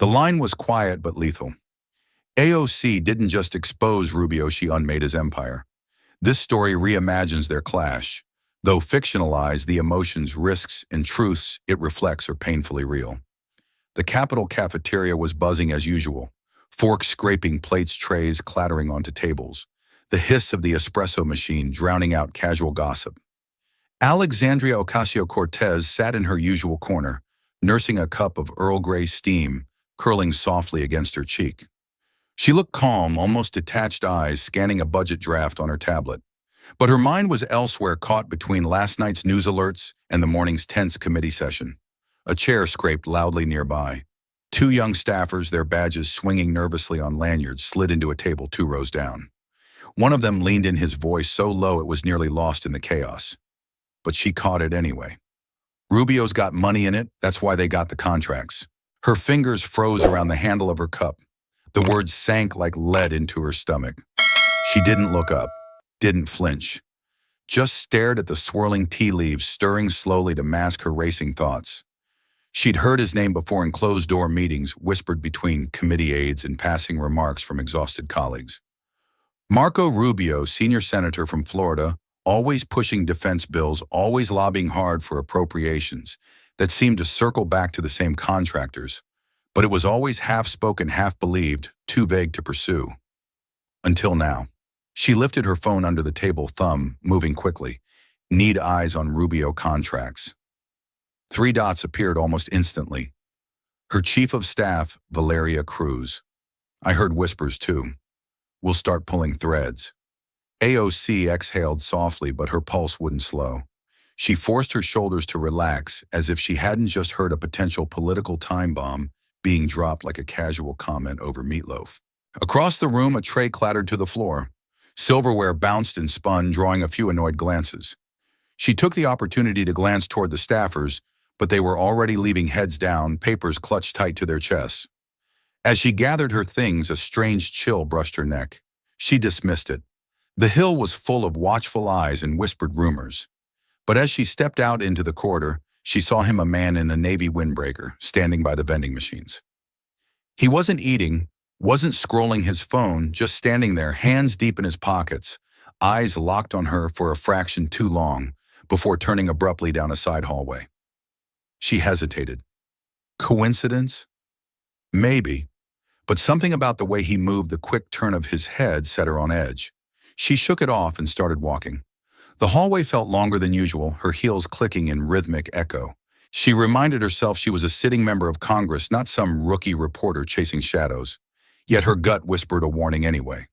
The line was quiet but lethal. AOC didn't just expose Rubio, she unmade his empire. This story reimagines their clash. Though fictionalized, the emotions, risks, and truths it reflects are painfully real. The Capitol cafeteria was buzzing as usual, forks scraping plates, trays clattering onto tables, the hiss of the espresso machine drowning out casual gossip. Alexandria Ocasio-Cortez sat in her usual corner, nursing a cup of Earl Grey steam curling softly against her cheek. She looked calm, almost detached eyes scanning a budget draft on her tablet. But her mind was elsewhere, caught between last night's news alerts and the morning's tense committee session. A chair scraped loudly nearby. Two young staffers, their badges swinging nervously on lanyards, slid into a table 2 rows down. One of them leaned in, his voice so low it was nearly lost in the chaos. But she caught it anyway. Rubio's got money in it, that's why they got the contracts. Her fingers froze around the handle of her cup. The words sank like lead into her stomach. She didn't look up, didn't flinch, just stared at the swirling tea leaves stirring slowly to mask her racing thoughts. She'd heard his name before in closed-door meetings, whispered between committee aides and passing remarks from exhausted colleagues. Marco Rubio, senior senator from Florida, always pushing defense bills, always lobbying hard for appropriations that seemed to circle back to the same contractors. But it was always half-spoken, half-believed, too vague to pursue. Until now. She lifted her phone under the table, thumb moving quickly. Need eyes on Rubio contracts. 3 dots appeared almost instantly. Her chief of staff, Valeria Cruz. I heard whispers too. We'll start pulling threads. AOC exhaled softly, but her pulse wouldn't slow. She forced her shoulders to relax, as if she hadn't just heard a potential political time bomb being dropped like a casual comment over meatloaf. Across the room, a tray clattered to the floor. Silverware bounced and spun, drawing a few annoyed glances. She took the opportunity to glance toward the staffers, but they were already leaving heads down, papers clutched tight to their chests. As she gathered her things, a strange chill brushed her neck. She dismissed it. The Hill was full of watchful eyes and whispered rumors. But as she stepped out into the corridor, she saw him, a man in a navy windbreaker, standing by the vending machines. He wasn't eating, wasn't scrolling his phone, just standing there, hands deep in his pockets, eyes locked on her for a fraction too long, before turning abruptly down a side hallway. She hesitated. Coincidence? Maybe. But something about the way he moved, the quick turn of his head, set her on edge. She shook it off and started walking. The hallway felt longer than usual, her heels clicking in rhythmic echo. She reminded herself she was a sitting member of Congress, not some rookie reporter chasing shadows. Yet her gut whispered a warning anyway.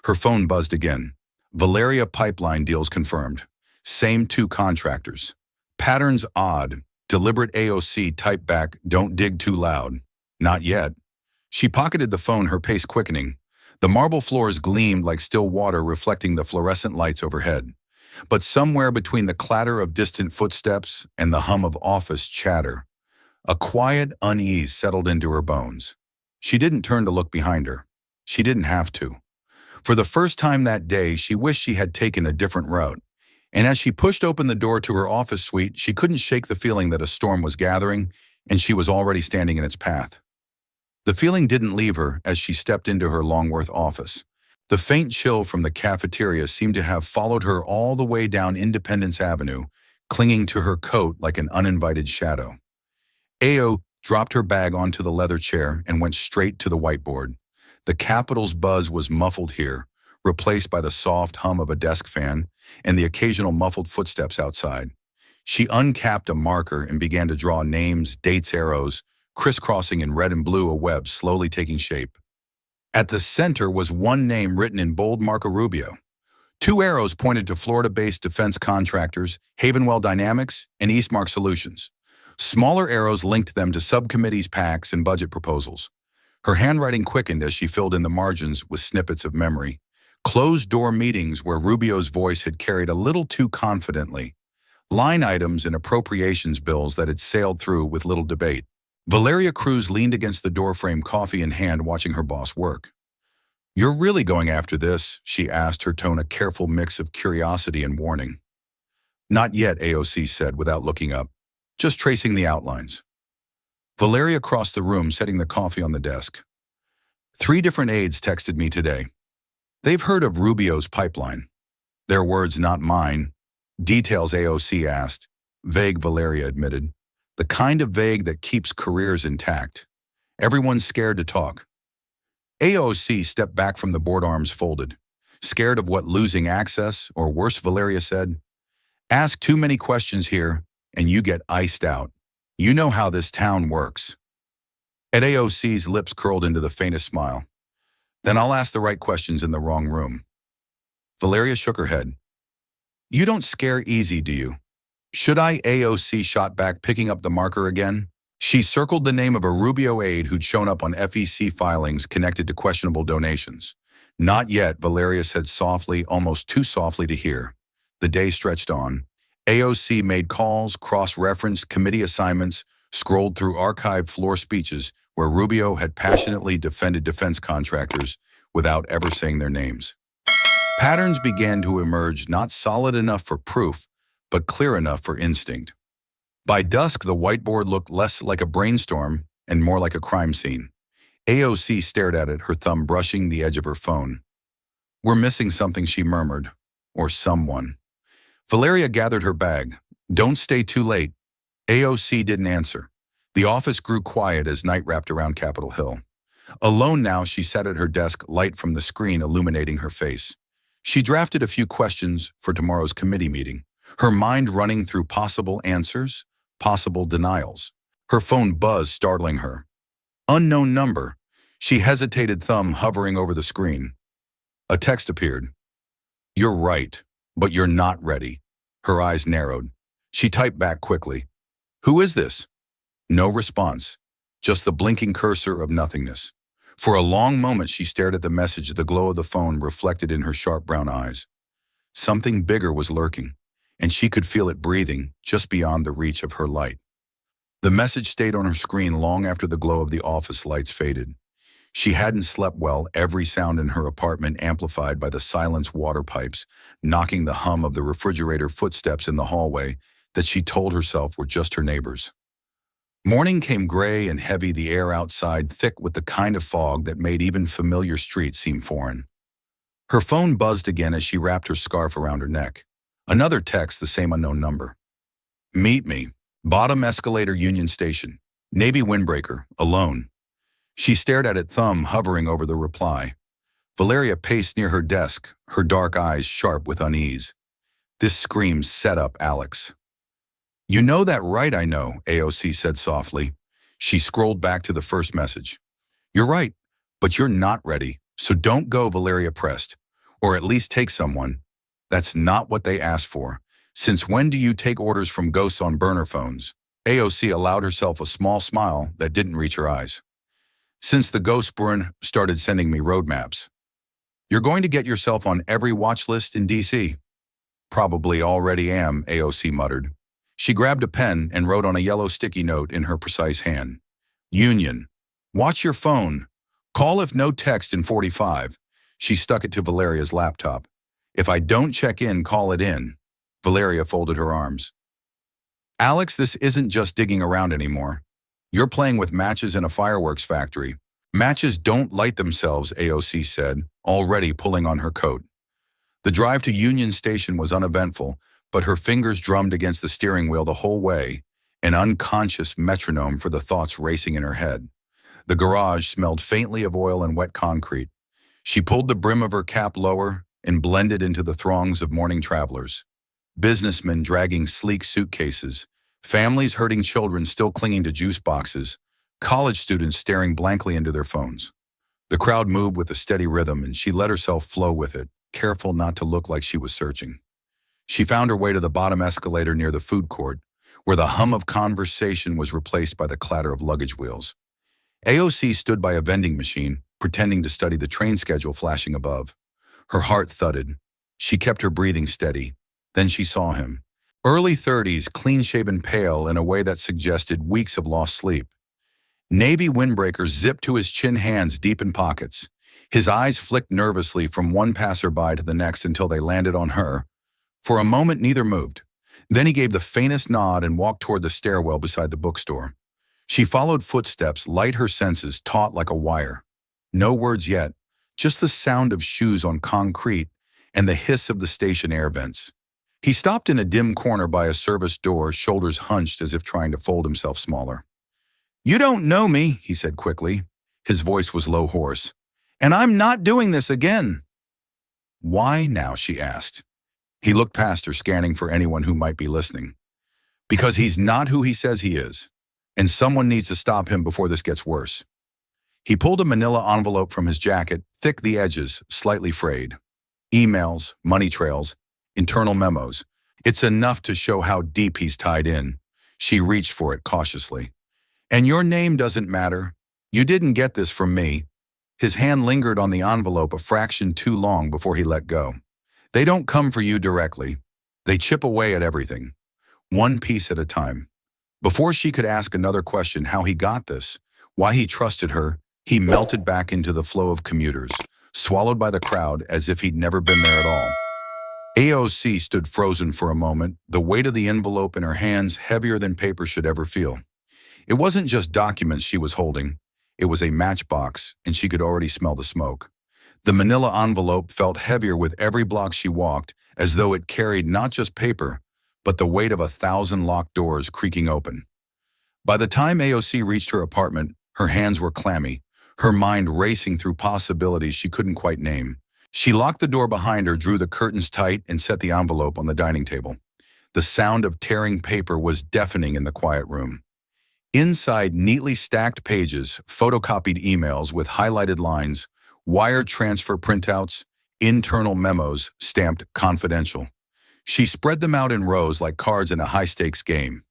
Her phone buzzed again. Valeria pipeline deals confirmed. Same 2 contractors. Patterns odd. Deliberate AOC type back, don't dig too loud. Not yet. She pocketed the phone, her pace quickening. The marble floors gleamed like still water, reflecting the fluorescent lights overhead. But somewhere between the clatter of distant footsteps and the hum of office chatter, a quiet unease settled into her bones. She didn't turn to look behind her. She didn't have to. For the first time that day, she wished she had taken a different route. And as she pushed open the door to her office suite, she couldn't shake the feeling that a storm was gathering, and she was already standing in its path. The feeling didn't leave her as she stepped into her Longworth office. The faint chill from the cafeteria seemed to have followed her all the way down Independence Avenue, clinging to her coat like an uninvited shadow. AO dropped her bag onto the leather chair and went straight to the whiteboard. The Capitol's buzz was muffled here, replaced by the soft hum of a desk fan and the occasional muffled footsteps outside. She uncapped a marker and began to draw names, dates, arrows, crisscrossing in red and blue, a web slowly taking shape. At the center was one name written in bold: Marco Rubio. 2 arrows pointed to Florida-based defense contractors, Havenwell Dynamics and Eastmark Solutions. Smaller arrows linked them to subcommittees, PACs, and budget proposals. Her handwriting quickened as she filled in the margins with snippets of memory. Closed-door meetings where Rubio's voice had carried a little too confidently. Line items and appropriations bills that had sailed through with little debate. Valeria Cruz leaned against the doorframe, coffee in hand, watching her boss work. "You're really going after this?" she asked, her tone a careful mix of curiosity and warning. "Not yet," AOC said without looking up. "Just tracing the outlines." Valeria crossed the room, setting the coffee on the desk. 3 different aides texted me today. They've heard of Rubio's pipeline. Their words, not mine. Details, AOC asked. Vague, Valeria admitted. The kind of vague that keeps careers intact. Everyone's scared to talk. AOC stepped back from the board, arms folded. Scared of what, losing access, or worse, Valeria said. Ask too many questions here, and you get iced out. You know how this town works. At AOC's lips curled into the faintest smile. Then I'll ask the right questions in the wrong room. Valeria shook her head. You don't scare easy, do you? Should I? AOC shot back, picking up the marker again. She circled the name of a Rubio aide who'd shown up on FEC filings connected to questionable donations. Not yet, Valeria said softly, almost too softly to hear. The day stretched on. AOC made calls, cross-referenced committee assignments, scrolled through archived floor speeches where Rubio had passionately defended defense contractors without ever saying their names. Patterns began to emerge, not solid enough for proof, but clear enough for instinct. By dusk, the whiteboard looked less like a brainstorm and more like a crime scene. AOC stared at it, her thumb brushing the edge of her phone. We're missing something, she murmured. Or someone. Valeria gathered her bag. Don't stay too late. AOC didn't answer. The office grew quiet as night wrapped around Capitol Hill. Alone now, she sat at her desk, light from the screen illuminating her face. She drafted a few questions for tomorrow's committee meeting, her mind running through possible answers, possible denials. Her phone buzzed, startling her. Unknown number. She hesitated, thumb hovering over the screen. A text appeared. You're right, but you're not ready. Her eyes narrowed. She typed back quickly. Who is this? No response, just the blinking cursor of nothingness. For a long moment she stared at the message, the glow of the phone reflected in her sharp brown eyes. Something bigger was lurking, and she could feel it breathing just beyond the reach of her light. The message stayed on her screen long after the glow of the office lights faded. She hadn't slept well, every sound in her apartment amplified by the silenced water pipes, knocking the hum of the refrigerator footsteps in the hallway that she told herself were just her neighbors. Morning came gray and heavy, the air outside thick with the kind of fog that made even familiar streets seem foreign. Her phone buzzed again as she wrapped her scarf around her neck. Another text, the same unknown number. Meet me. Bottom escalator, Union Station. Navy windbreaker. Alone. She stared at it, thumb hovering over the reply. Valeria paced near her desk, her dark eyes sharp with unease. This screams set up, Alex. You know that, right? I know, AOC said softly. She scrolled back to the first message. You're right, but you're not ready, so don't go, Valeria pressed. Or at least take someone. That's not what they asked for. Since when do you take orders from ghosts on burner phones? AOC allowed herself a small smile that didn't reach her eyes. Since the ghost burn started sending me roadmaps. You're going to get yourself on every watch list in DC. Probably already am, AOC muttered. She grabbed a pen and wrote on a yellow sticky note in her precise hand. Union. Watch your phone. Call if no text in 45. She stuck it to Valeria's laptop. If I don't check in, call it in. Valeria folded her arms. Alex, this isn't just digging around anymore. You're playing with matches in a fireworks factory. Matches don't light themselves, AOC said, already pulling on her coat. The drive to Union Station was uneventful, but her fingers drummed against the steering wheel the whole way, an unconscious metronome for the thoughts racing in her head. The garage smelled faintly of oil and wet concrete. She pulled the brim of her cap lower and blended into the throngs of morning travelers. Businessmen dragging sleek suitcases, families herding children still clinging to juice boxes, college students staring blankly into their phones. The crowd moved with a steady rhythm, and she let herself flow with it, careful not to look like she was searching. She found her way to the bottom escalator near the food court, where the hum of conversation was replaced by the clatter of luggage wheels. AOC stood by a vending machine, pretending to study the train schedule flashing above. Her heart thudded. She kept her breathing steady. Then she saw him. Early 30s, clean-shaven, pale in a way that suggested weeks of lost sleep. Navy windbreaker zipped to his chin, hands deep in pockets. His eyes flicked nervously from one passerby to the next until they landed on her. For a moment, neither moved. Then he gave the faintest nod and walked toward the stairwell beside the bookstore. She followed footsteps, light her senses taut like a wire. No words yet, just the sound of shoes on concrete and the hiss of the station air vents. He stopped in a dim corner by a service door, shoulders hunched as if trying to fold himself smaller. "You don't know me," he said quickly. His voice was low, hoarse. "And I'm not doing this again." "Why now?" she asked. He looked past her, scanning for anyone who might be listening. "Because he's not who he says he is, and someone needs to stop him before this gets worse." He pulled a manila envelope from his jacket, thick the edges, slightly frayed. Emails, money trails, internal memos. It's enough to show how deep he's tied in. She reached for it cautiously. "And your name doesn't matter. You didn't get this from me." His hand lingered on the envelope a fraction too long before he let go. "They don't come for you directly. They chip away at everything, one piece at a time." Before she could ask another question, how he got this, why he trusted her, he melted back into the flow of commuters, swallowed by the crowd as if he'd never been there at all. AOC stood frozen for a moment, the weight of the envelope in her hands heavier than paper should ever feel. It wasn't just documents she was holding. It was a matchbox, and she could already smell the smoke. The manila envelope felt heavier with every block she walked, as though it carried not just paper, but the weight of 1,000 locked doors creaking open. By the time AOC reached her apartment, her hands were clammy, her mind racing through possibilities she couldn't quite name. She locked the door behind her, drew the curtains tight, and set the envelope on the dining table. The sound of tearing paper was deafening in the quiet room. Inside, neatly stacked pages, photocopied emails with highlighted lines, wire transfer printouts, internal memos stamped confidential. She spread them out in rows like cards in a high-stakes game.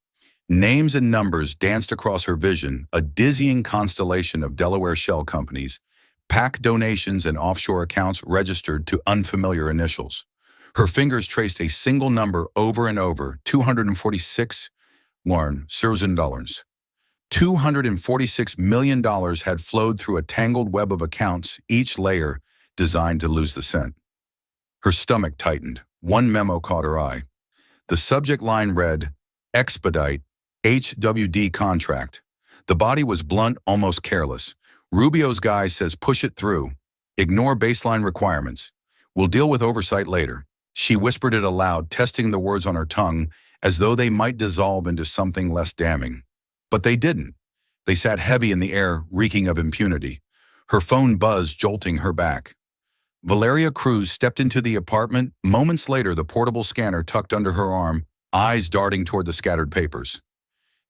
Names and numbers danced across her vision, a dizzying constellation of Delaware shell companies, PAC donations and offshore accounts registered to unfamiliar initials. Her fingers traced a single number over and over, 246 $246 million had flowed through a tangled web of accounts, each layer designed to lose the scent. Her stomach tightened. One memo caught her eye. The subject line read, "Expedite, HWD contract." The body was blunt, almost careless. "Rubio's guy says push it through. Ignore baseline requirements. We'll deal with oversight later." She whispered it aloud, testing the words on her tongue as though they might dissolve into something less damning. But they didn't. They sat heavy in the air, reeking of impunity. Her phone buzzed, jolting her back. Valeria Cruz stepped into the apartment. Moments later, the portable scanner tucked under her arm, eyes darting toward the scattered papers.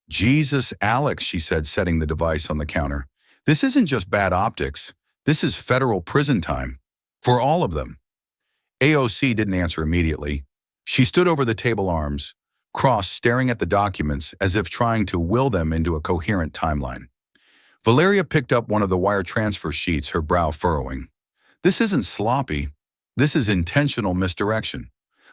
"Jesus, Alex," she said, setting the device on the counter. "This isn't just bad optics. This is federal prison time. For all of them." AOC didn't answer immediately. She stood over the table, arms crossed, staring at the documents as if trying to will them into a coherent timeline. Valeria picked up one of the wire transfer sheets, her brow furrowing. "This isn't sloppy. This is intentional misdirection.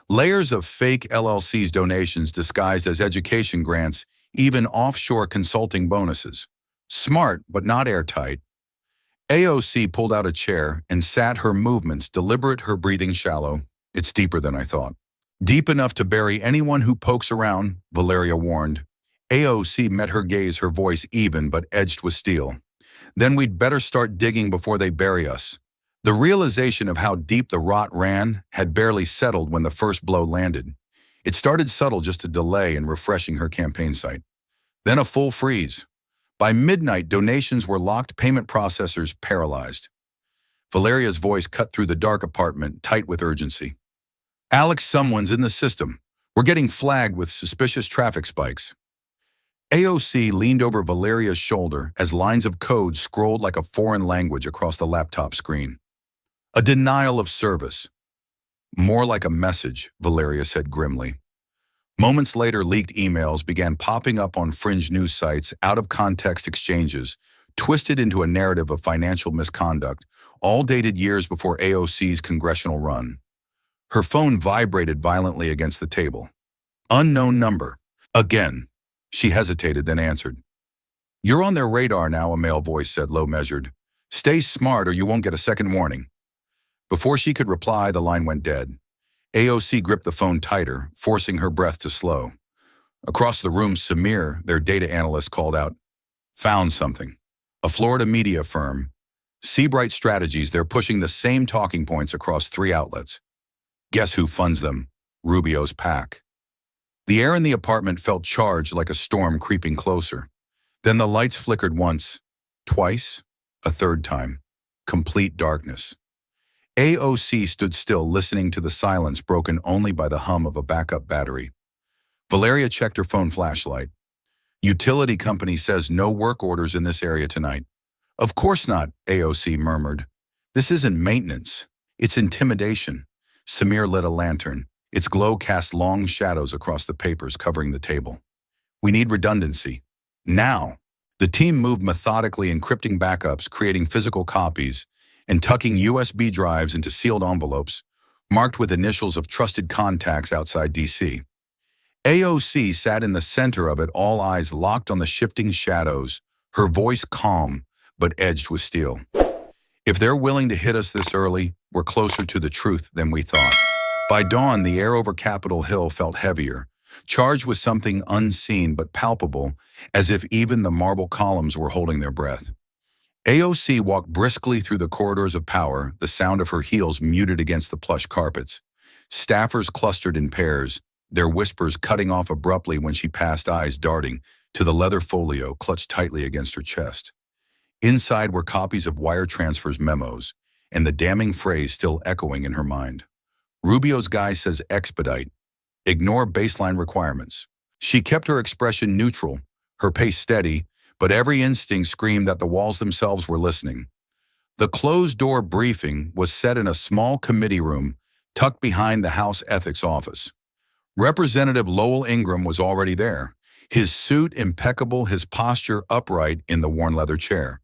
Layers of fake LLC's donations disguised as education grants, even offshore consulting bonuses. Smart, but not airtight." AOC pulled out a chair and sat, her movements deliberate, her breathing shallow. "It's deeper than I thought." "Deep enough to bury anyone who pokes around," Valeria warned. AOC met her gaze, her voice even but edged with steel. "Then we'd better start digging before they bury us." The realization of how deep the rot ran had barely settled when the first blow landed. It started subtle, just a delay in refreshing her campaign site. Then a full freeze. By midnight, donations were locked, payment processors paralyzed. Valeria's voice cut through the dark apartment, tight with urgency. "Alex, someone's in the system. We're getting flagged with suspicious traffic spikes." AOC leaned over Valeria's shoulder as lines of code scrolled like a foreign language across the laptop screen. "A denial of service." "More like a message," Valeria said grimly. Moments later, leaked emails began popping up on fringe news sites, out-of-context exchanges, twisted into a narrative of financial misconduct, all dated years before AOC's congressional run. Her phone vibrated violently against the table. "Unknown number." Again. She hesitated, then answered. "You're on their radar now," a male voice said, low measured. "Stay smart or you won't get a second warning." Before she could reply, the line went dead. AOC gripped the phone tighter, forcing her breath to slow. Across the room, Samir, their data analyst, called out, Found something. A Florida media firm. Seabright Strategies, they're pushing the same talking points across 3 outlets. Guess who funds them? Rubio's PAC. The air in the apartment felt charged like a storm creeping closer. Then the lights flickered once, twice, a third time. Complete darkness. AOC stood still, listening to the silence broken only by the hum of a backup battery. Valeria checked her phone flashlight. Utility company says no work orders in this area tonight. Of course not, AOC murmured. This isn't maintenance. It's intimidation. Samir lit a lantern. Its glow cast long shadows across the papers covering the table. We need redundancy. Now. The team moved methodically, encrypting backups, creating physical copies, and tucking USB drives into sealed envelopes, marked with initials of trusted contacts outside D.C. AOC sat in the center of it, all eyes locked on the shifting shadows, her voice calm but edged with steel. If they're willing to hit us this early, we're closer to the truth than we thought. By dawn, the air over Capitol Hill felt heavier, charged with something unseen but palpable, as if even the marble columns were holding their breath. AOC walked briskly through the corridors of power, the sound of her heels muted against the plush carpets. Staffers clustered in pairs, their whispers cutting off abruptly when she passed, eyes darting to the leather folio clutched tightly against her chest. Inside were copies of wire transfers memos, and the damning phrase still echoing in her mind. Rubio's guy says expedite. Ignore baseline requirements. She kept her expression neutral, her pace steady, but every instinct screamed that the walls themselves were listening. The closed-door briefing was set in a small committee room tucked behind the House Ethics Office. Representative Lowell Ingram was already there, his suit impeccable, his posture upright in the worn leather chair.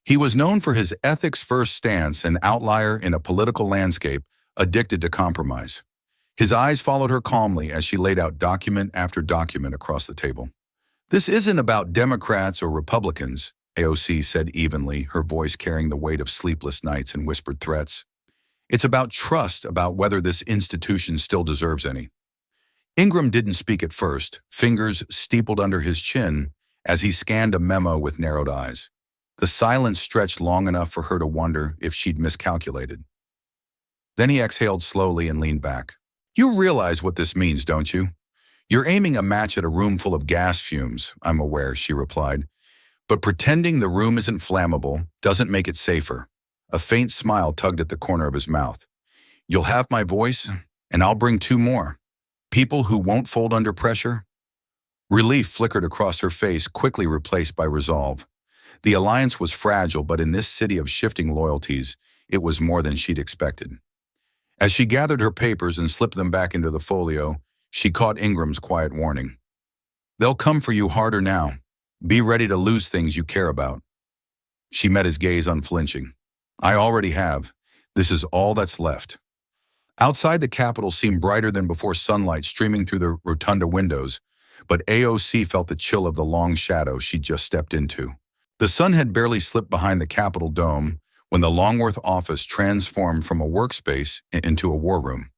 He was known for his ethics-first stance, an outlier in a political landscape addicted to compromise. His eyes followed her calmly as she laid out document after document across the table. This isn't about Democrats or Republicans, AOC said evenly, her voice carrying the weight of sleepless nights and whispered threats. It's about trust, about whether this institution still deserves any. Ingram didn't speak at first, fingers steepled under his chin as he scanned a memo with narrowed eyes. The silence stretched long enough for her to wonder if she'd miscalculated. Then he exhaled slowly and leaned back. You realize what this means, don't you? You're aiming a match at a room full of gas fumes, I'm aware, she replied. But pretending the room isn't flammable doesn't make it safer. A faint smile tugged at the corner of his mouth. You'll have my voice, and I'll bring 2 more. People who won't fold under pressure? Relief flickered across her face, quickly replaced by resolve. The alliance was fragile, but in this city of shifting loyalties, it was more than she'd expected. As she gathered her papers and slipped them back into the folio, she caught Ingram's quiet warning. They'll come for you harder now. Be ready to lose things you care about. She met his gaze unflinching. I already have. This is all that's left. Outside, the Capitol seemed brighter than before, sunlight streaming through the rotunda windows, but AOC felt the chill of the long shadow she'd just stepped into. The sun had barely slipped behind the Capitol dome when the Longworth office transformed from a workspace into a war room.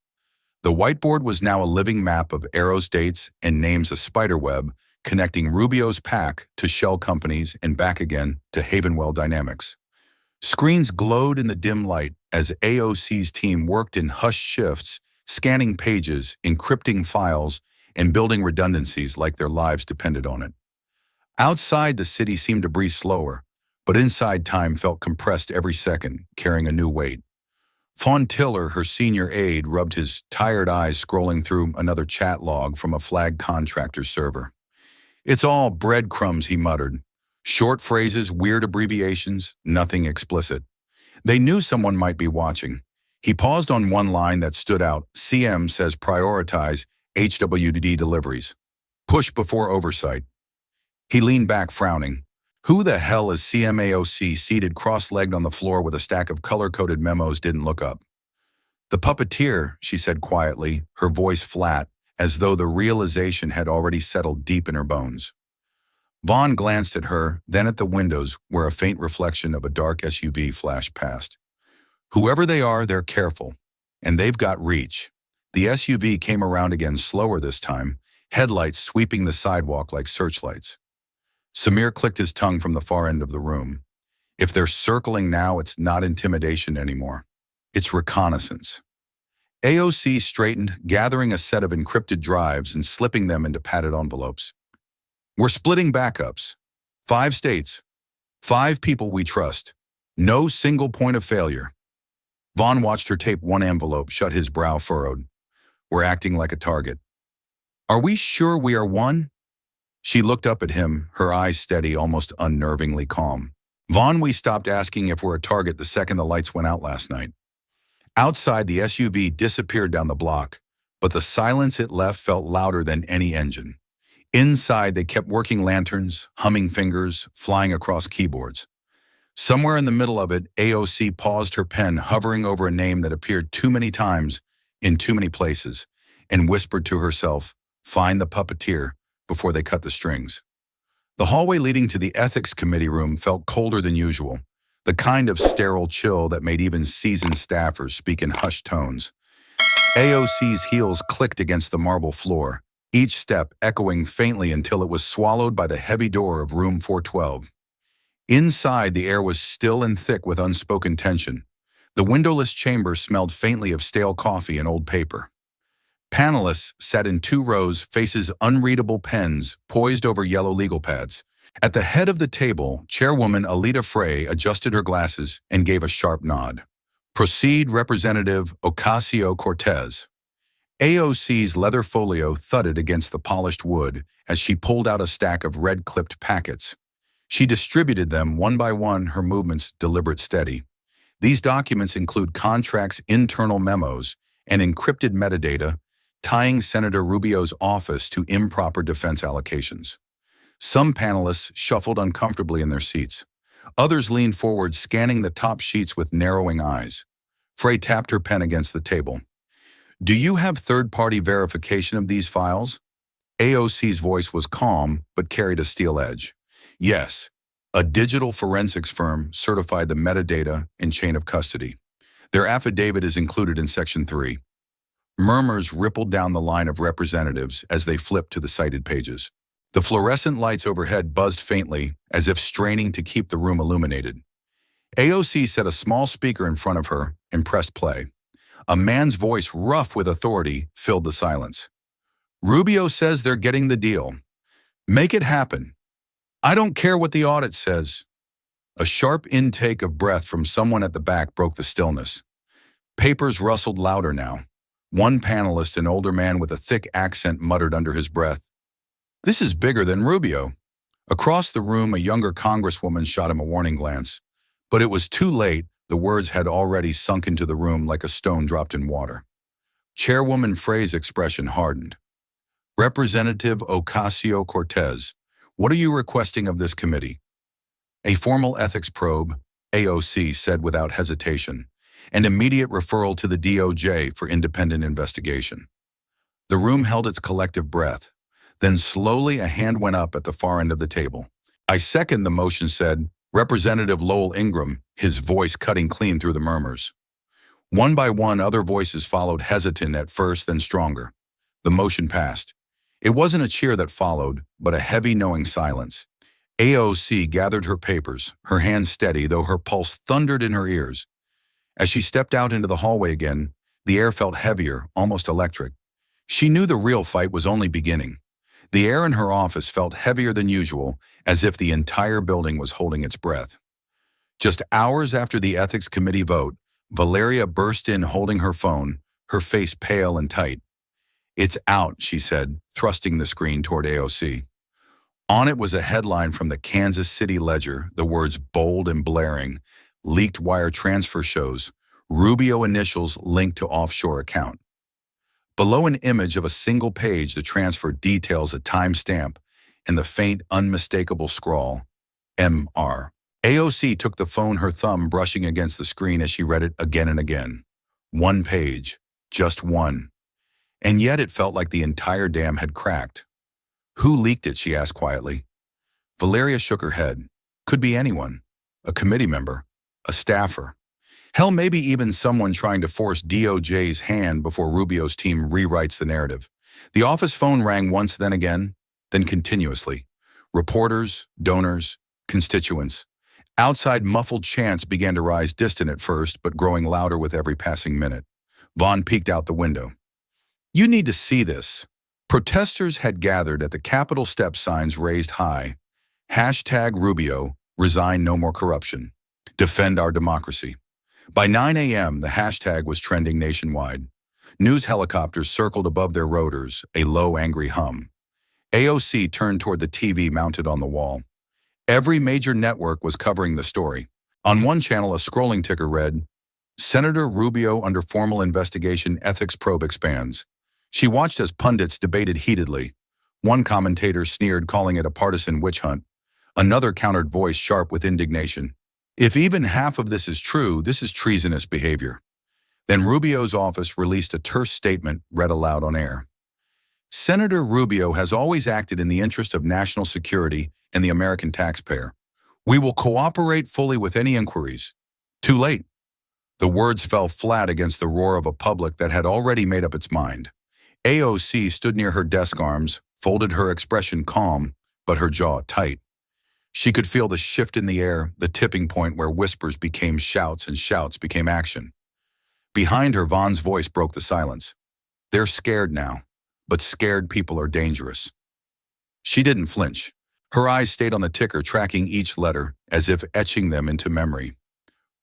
The whiteboard was now a living map of arrows, dates, and names, a spiderweb connecting Rubio's PAC to shell companies and back again to Havenwell Dynamics. Screens glowed in the dim light as AOC's team worked in hushed shifts, scanning pages, encrypting files, and building redundancies like their lives depended on it. Outside, the city seemed to breathe slower, but inside, time felt compressed every second, carrying a new weight. Fawn Tiller, her senior aide, rubbed his tired eyes scrolling through another chat log from a flag contractor's server. It's all breadcrumbs, he muttered. Short phrases, weird abbreviations, nothing explicit. They knew someone might be watching. He paused on one line that stood out. CM says prioritize HWD deliveries. Push before oversight. He leaned back, frowning. Who the hell is CMAOC? Seated cross-legged on the floor with a stack of color-coded memos, didn't look up. The puppeteer, she said quietly, her voice flat, as though the realization had already settled deep in her bones. Vaughn glanced at her, then at the windows where a faint reflection of a dark SUV flashed past. Whoever they are, they're careful, and they've got reach. The SUV came around again, slower this time, headlights sweeping the sidewalk like searchlights. Samir clicked his tongue from the far end of the room. If they're circling now, it's not intimidation anymore. It's reconnaissance. AOC straightened, gathering a set of encrypted drives and slipping them into padded envelopes. We're splitting backups. 5 states. 5 people we trust. No single point of failure. Vaughn watched her tape one envelope, shut, his brow furrowed. We're acting like a target. Are we sure we are one? She looked up at him, her eyes steady, almost unnervingly calm. Vaughn, we stopped asking if we're a target the second the lights went out last night. Outside, the SUV disappeared down the block, but the silence it left felt louder than any engine. Inside, they kept working lanterns, humming fingers, flying across keyboards. Somewhere in the middle of it, AOC paused, her pen hovering over a name that appeared too many times in too many places, and whispered to herself, "Find the puppeteer before they cut the strings." The hallway leading to the ethics committee room felt colder than usual, the kind of sterile chill that made even seasoned staffers speak in hushed tones. AOC's heels clicked against the marble floor, each step echoing faintly until it was swallowed by the heavy door of room 412. Inside, the air was still and thick with unspoken tension. The windowless chamber smelled faintly of stale coffee and old paper. Panelists sat in 2 rows, faces unreadable, pens poised over yellow legal pads. At the head of the table, Chairwoman Alita Frey adjusted her glasses and gave a sharp nod. Proceed, Representative Ocasio-Cortez. AOC's leather folio thudded against the polished wood as she pulled out a stack of red-clipped packets. She distributed them one by one, her movements deliberate, steady. These documents include contracts, internal memos, and encrypted metadata tying Senator Rubio's office to improper defense allocations. Some panelists shuffled uncomfortably in their seats. Others leaned forward, scanning the top sheets with narrowing eyes. Frey tapped her pen against the table. Do you have third-party verification of these files? AOC's voice was calm, but carried a steel edge. Yes, a digital forensics firm certified the metadata and chain of custody. Their affidavit is included in Section 3. Murmurs rippled down the line of representatives as they flipped to the cited pages. The fluorescent lights overhead buzzed faintly, as if straining to keep the room illuminated. AOC set a small speaker in front of her and pressed play. A man's voice, rough with authority, filled the silence. Rubio says they're getting the deal. Make it happen. I don't care what the audit says. A sharp intake of breath from someone at the back broke the stillness. Papers rustled louder now. One panelist, an older man with a thick accent, muttered under his breath, "This is bigger than Rubio." Across the room, a younger congresswoman shot him a warning glance. But it was too late. The words had already sunk into the room like a stone dropped in water. Chairwoman Frey's expression hardened. Representative Ocasio-Cortez, what are you requesting of this committee? A formal ethics probe, AOC said without hesitation, and immediate referral to the DOJ for independent investigation. The room held its collective breath. Then slowly a hand went up at the far end of the table. I second the motion, said Representative Lowell Ingram, his voice cutting clean through the murmurs. One by one, other voices followed, hesitant at first, then stronger. The motion passed. It wasn't a cheer that followed, but a heavy, knowing silence. AOC gathered her papers, her hands steady, though her pulse thundered in her ears. As she stepped out into the hallway again, the air felt heavier, almost electric. She knew the real fight was only beginning. The air in her office felt heavier than usual, as if the entire building was holding its breath. Just hours after the ethics committee vote, Valeria burst in holding her phone, her face pale and tight. It's out, she said, thrusting the screen toward AOC. On it was a headline from the Kansas City Ledger, the words bold and blaring, leaked wire transfer shows, Rubio initials linked to offshore account. Below an image of a single page, the transfer details a timestamp and the faint, unmistakable scrawl, MR. AOC took the phone, her thumb brushing against the screen as she read it again and again. One page, just one. And yet it felt like the entire dam had cracked. Who leaked it, she asked quietly. Valeria shook her head. Could be anyone. A committee member. A staffer. Hell, maybe even someone trying to force DOJ's hand before Rubio's team rewrites the narrative. The office phone rang once, then again, then continuously. Reporters, donors, constituents. Outside muffled chants began to rise, distant at first, but growing louder with every passing minute. Vaughn peeked out the window. "You need to see this." Protesters had gathered at the Capitol steps, signs raised high. #Rubio, resign, no more corruption. Defend our democracy. By 9 a.m., the hashtag was trending nationwide. News helicopters circled above their rotors, a low, angry hum. AOC turned toward the TV mounted on the wall. Every major network was covering the story. On one channel, a scrolling ticker read, "Senator Rubio under formal investigation, ethics probe expands." She watched as pundits debated heatedly. One commentator sneered, calling it a partisan witch hunt. Another countered, voice sharp with indignation. "If even half of this is true, this is treasonous behavior." Then Rubio's office released a terse statement read aloud on air. "Senator Rubio has always acted in the interest of national security and the American taxpayer. We will cooperate fully with any inquiries." Too late. The words fell flat against the roar of a public that had already made up its mind. AOC stood near her desk, arms folded, her expression calm, but her jaw tight. She could feel the shift in the air, the tipping point where whispers became shouts and shouts became action. Behind her, Vaughn's voice broke the silence. "They're scared now, but scared people are dangerous." She didn't flinch. Her eyes stayed on the ticker, tracking each letter, as if etching them into memory.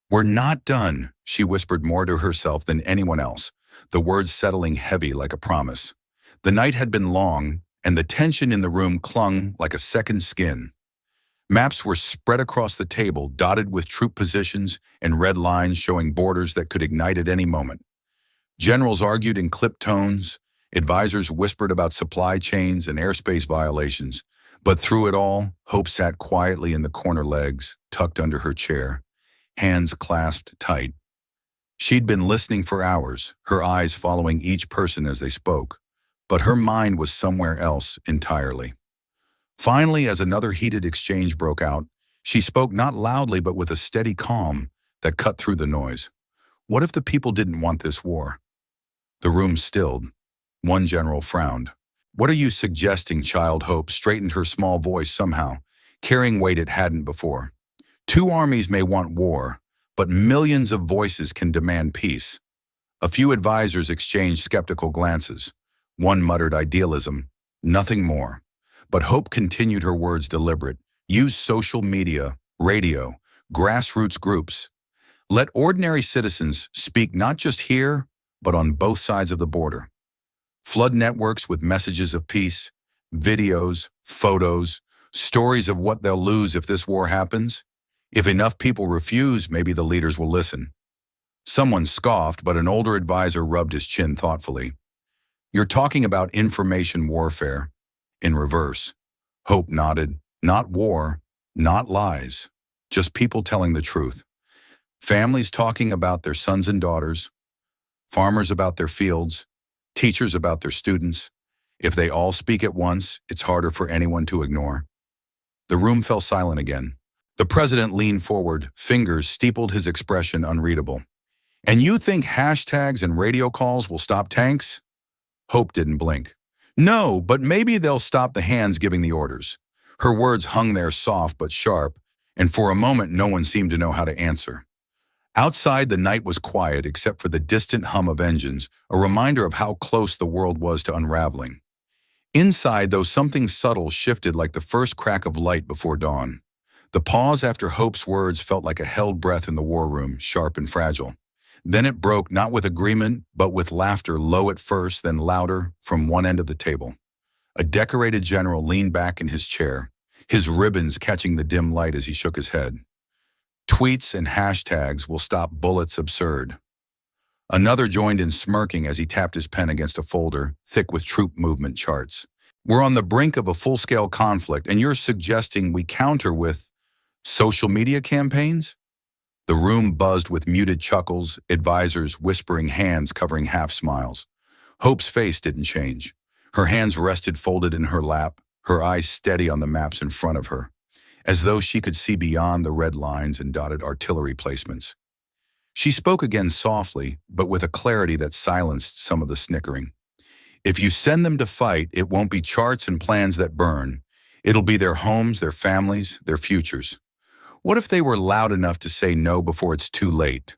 "We're not done," she whispered, more to herself than anyone else, the words settling heavy like a promise. The night had been long, and the tension in the room clung like a second skin. Maps were spread across the table, dotted with troop positions and red lines showing borders that could ignite at any moment. Generals argued in clipped tones, advisors whispered about supply chains and airspace violations. But through it all, Hope sat quietly in the corner, legs tucked under her chair, hands clasped tight. She'd been listening for hours, her eyes following each person as they spoke, but her mind was somewhere else entirely. Finally, as another heated exchange broke out, she spoke not loudly but with a steady calm that cut through the noise. "What if the people didn't want this war?" The room stilled. One general frowned. "What are you suggesting, child?" Hope straightened her small voice somehow, carrying weight it hadn't before. "Two armies may want war, but millions of voices can demand peace." A few advisors exchanged skeptical glances. One muttered idealism, nothing more. But Hope continued, her words deliberate. "Use social media, radio, grassroots groups. Let ordinary citizens speak, not just here, but on both sides of the border. Flood networks with messages of peace, videos, photos, stories of what they'll lose if this war happens. If enough people refuse, maybe the leaders will listen." Someone scoffed, but an older advisor rubbed his chin thoughtfully. "You're talking about information warfare. In reverse." Hope nodded. "Not war, not lies, just people telling the truth. Families talking about their sons and daughters, farmers about their fields, teachers about their students. If they all speak at once, it's harder for anyone to ignore." The room fell silent again. The president leaned forward, fingers steepled, his expression unreadable. "And you think hashtags and radio calls will stop tanks?" Hope didn't blink. "No, but maybe they'll stop the hands giving the orders." Her words hung there, soft but sharp, and for a moment no one seemed to know how to answer. Outside, the night was quiet except for the distant hum of engines, a reminder of how close the world was to unraveling. Inside, though, something subtle shifted, like the first crack of light before dawn. The pause after Hope's words felt like a held breath in the war room, sharp and fragile. Then it broke, not with agreement, but with laughter, low at first, then louder, from one end of the table. A decorated general leaned back in his chair, his ribbons catching the dim light as he shook his head. "Tweets and hashtags will stop bullets, absurd." Another joined in, smirking as he tapped his pen against a folder, thick with troop movement charts. "We're on the brink of a full-scale conflict, and you're suggesting we counter with social media campaigns?" The room buzzed with muted chuckles, advisors whispering, hands covering half-smiles. Hope's face didn't change. Her hands rested folded in her lap, her eyes steady on the maps in front of her, as though she could see beyond the red lines and dotted artillery placements. She spoke again softly, but with a clarity that silenced some of the snickering. "If you send them to fight, it won't be charts and plans that burn. It'll be their homes, their families, their futures. What if they were loud enough to say no before it's too late?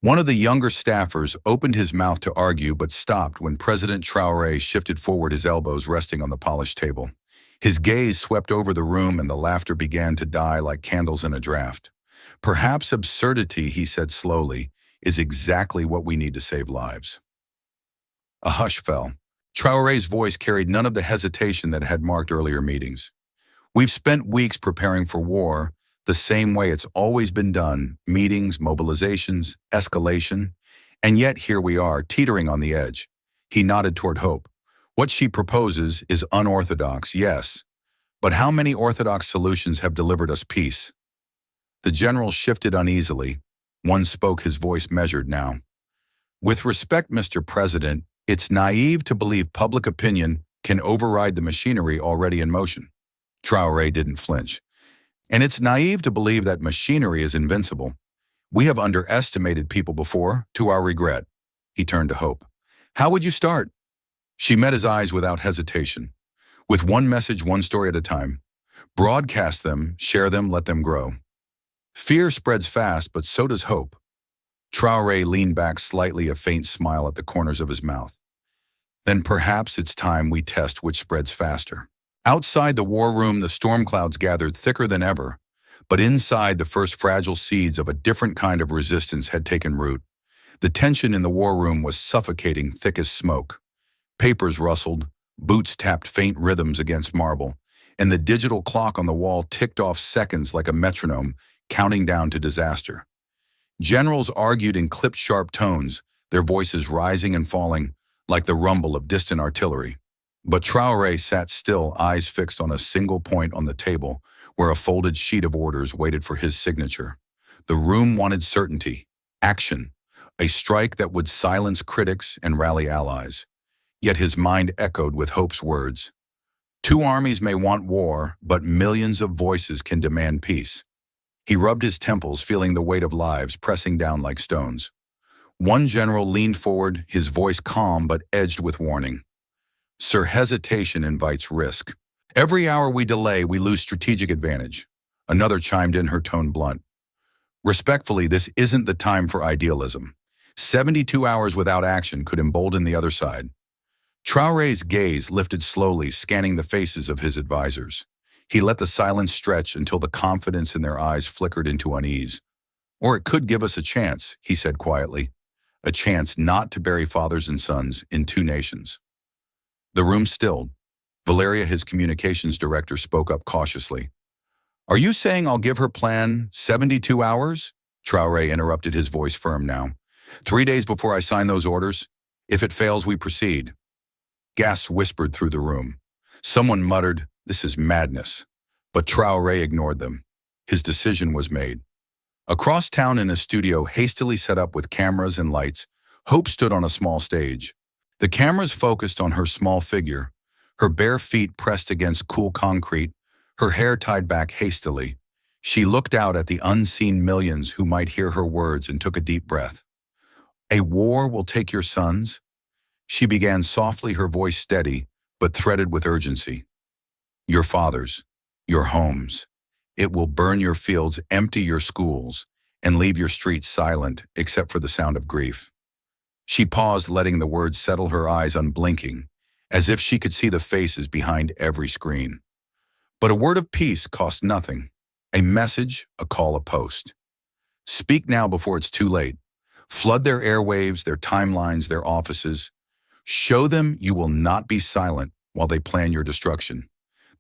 One of the younger staffers opened his mouth to argue but stopped when President Traoré shifted forward, his elbows resting on the polished table. His gaze swept over the room and the laughter began to die like candles in a draft. Perhaps absurdity, he said slowly, is exactly what we need to save lives. A hush fell. Traoré's voice carried none of the hesitation that had marked earlier meetings. We've spent weeks preparing for war, the same way it's always been done, meetings, mobilizations, escalation, and yet here we are, teetering on the edge. He nodded toward Hope. What she proposes is unorthodox, yes, but how many orthodox solutions have delivered us peace? The general shifted uneasily. One spoke, his voice measured now. With respect, Mr. President, it's naive to believe public opinion can override the machinery already in motion. Traoré didn't flinch. And it's naive to believe that machinery is invincible. We have underestimated people before, to our regret. He turned to Hope. How would you start? She met his eyes without hesitation. With one message, one story at a time. Broadcast them, share them, let them grow. Fear spreads fast, but so does hope. Traoré leaned back slightly, a faint smile at the corners of his mouth. Then perhaps it's time we test which spreads faster. Outside the war room, the storm clouds gathered thicker than ever, but inside the first fragile seeds of a different kind of resistance had taken root. The tension in the war room was suffocating, thick as smoke. Papers rustled, boots tapped faint rhythms against marble, and the digital clock on the wall ticked off seconds like a metronome, counting down to disaster. Generals argued in clipped sharp tones, their voices rising and falling like the rumble of distant artillery. But Traoré sat still, eyes fixed on a single point on the table where a folded sheet of orders waited for his signature. The room wanted certainty, action, a strike that would silence critics and rally allies. Yet his mind echoed with Hope's words. 2 armies may want war, but millions of voices can demand peace. He rubbed his temples, feeling the weight of lives pressing down like stones. One general leaned forward, his voice calm but edged with warning. Sir, hesitation invites risk. Every hour we delay, we lose strategic advantage. Another chimed in, her tone blunt. Respectfully, this isn't the time for idealism. 72 hours without action could embolden the other side. Traoré's gaze lifted slowly, scanning the faces of his advisors. He let the silence stretch until the confidence in their eyes flickered into unease. Or it could give us a chance, he said quietly. A chance not to bury fathers and sons in 2 nations. The room stilled. Valeria, his communications director, spoke up cautiously. Are you saying I'll give her plan 72 hours? Traoré interrupted, his voice firm now. 3 days before I sign those orders? If it fails, we proceed. Gasps whispered through the room. Someone muttered, this is madness. But Traoré ignored them. His decision was made. Across town in a studio hastily set up with cameras and lights, Hope stood on a small stage. The cameras focused on her small figure, her bare feet pressed against cool concrete, her hair tied back hastily. She looked out at the unseen millions who might hear her words and took a deep breath. A war will take your sons? She began softly, her voice steady, but threaded with urgency. Your fathers, your homes. It will burn your fields, empty your schools, and leave your streets silent except for the sound of grief. She paused, letting the words settle, her eyes unblinking, as if she could see the faces behind every screen. But a word of peace cost nothing. A message, a call, a post. Speak now before it's too late. Flood their airwaves, their timelines, their offices. Show them you will not be silent while they plan your destruction.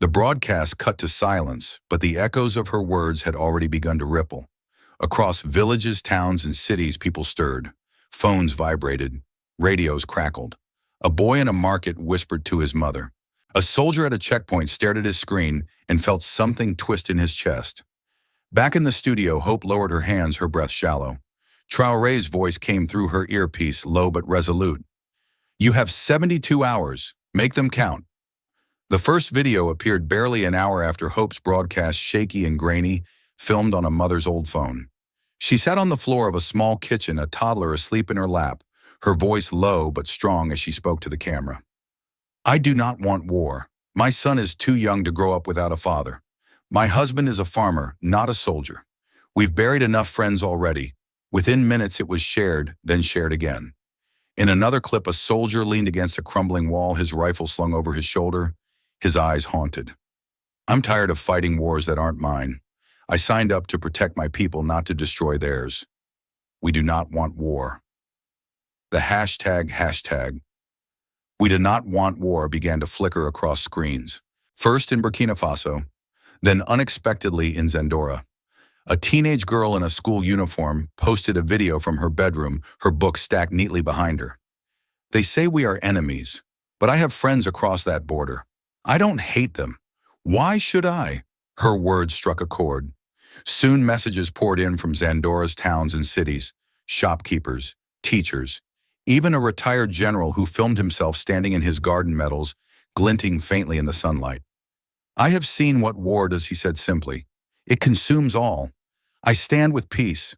The broadcast cut to silence, but the echoes of her words had already begun to ripple. Across villages, towns, and cities, people stirred. Phones vibrated. Radios crackled. A boy in a market whispered to his mother. A soldier at a checkpoint stared at his screen and felt something twist in his chest. Back in the studio, Hope lowered her hands, her breath shallow. Traoré's voice came through her earpiece, low but resolute. You have 72 hours. Make them count. The first video appeared barely an hour after Hope's broadcast, shaky and grainy, filmed on a mother's old phone. She sat on the floor of a small kitchen, a toddler asleep in her lap, her voice low but strong as she spoke to the camera. I do not want war. My son is too young to grow up without a father. My husband is a farmer, not a soldier. We've buried enough friends already. Within minutes it was shared, then shared again. In another clip, a soldier leaned against a crumbling wall, his rifle slung over his shoulder, his eyes haunted. I'm tired of fighting wars that aren't mine. I signed up to protect my people, not to destroy theirs. We do not want war. The hashtag we do not want war began to flicker across screens. First in Burkina Faso, then unexpectedly in Zandora. A teenage girl in a school uniform posted a video from her bedroom, her book stacked neatly behind her. They say we are enemies, but I have friends across that border. I don't hate them. Why should I? Her words struck a chord. Soon messages poured in from Zandora's towns and cities, shopkeepers, teachers, even a retired general who filmed himself standing in his garden medals, glinting faintly in the sunlight. I have seen what war does, he said simply. It consumes all. I stand with peace.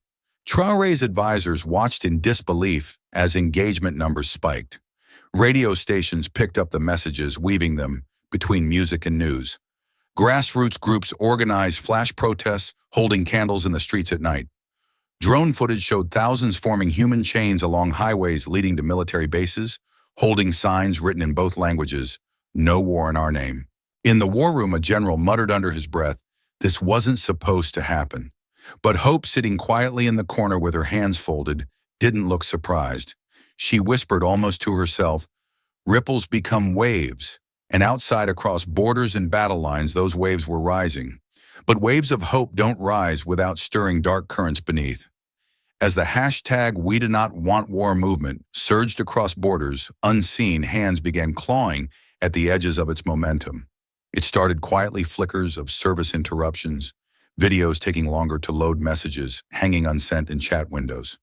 Traoré's advisors watched in disbelief as engagement numbers spiked. Radio stations picked up the messages, weaving them between music and news. Grassroots groups organized flash protests, holding candles in the streets at night. Drone footage showed thousands forming human chains along highways leading to military bases, holding signs written in both languages, "No war in our name." In the war room, a general muttered under his breath, "This wasn't supposed to happen." But Hope, sitting quietly in the corner with her hands folded, didn't look surprised. She whispered almost to herself, "Ripples become waves." And outside, across borders and battle lines, those waves were rising. But waves of hope don't rise without stirring dark currents beneath. As the hashtag "We Do Not Want War" movement surged across borders, unseen hands began clawing at the edges of its momentum. It started quietly, flickers of service interruptions, videos taking longer to load, messages hanging unsent in chat windows.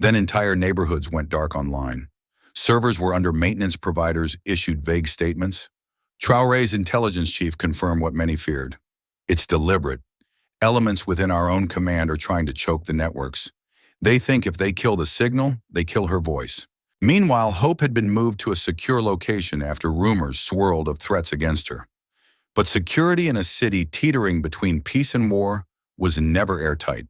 Then entire neighborhoods went dark online. Servers were under maintenance, providers issued vague statements. Traoré's intelligence chief confirmed what many feared. It's deliberate. Elements within our own command are trying to choke the networks. They think if they kill the signal, they kill her voice. Meanwhile, Hope had been moved to a secure location after rumors swirled of threats against her. But security in a city teetering between peace and war was never airtight.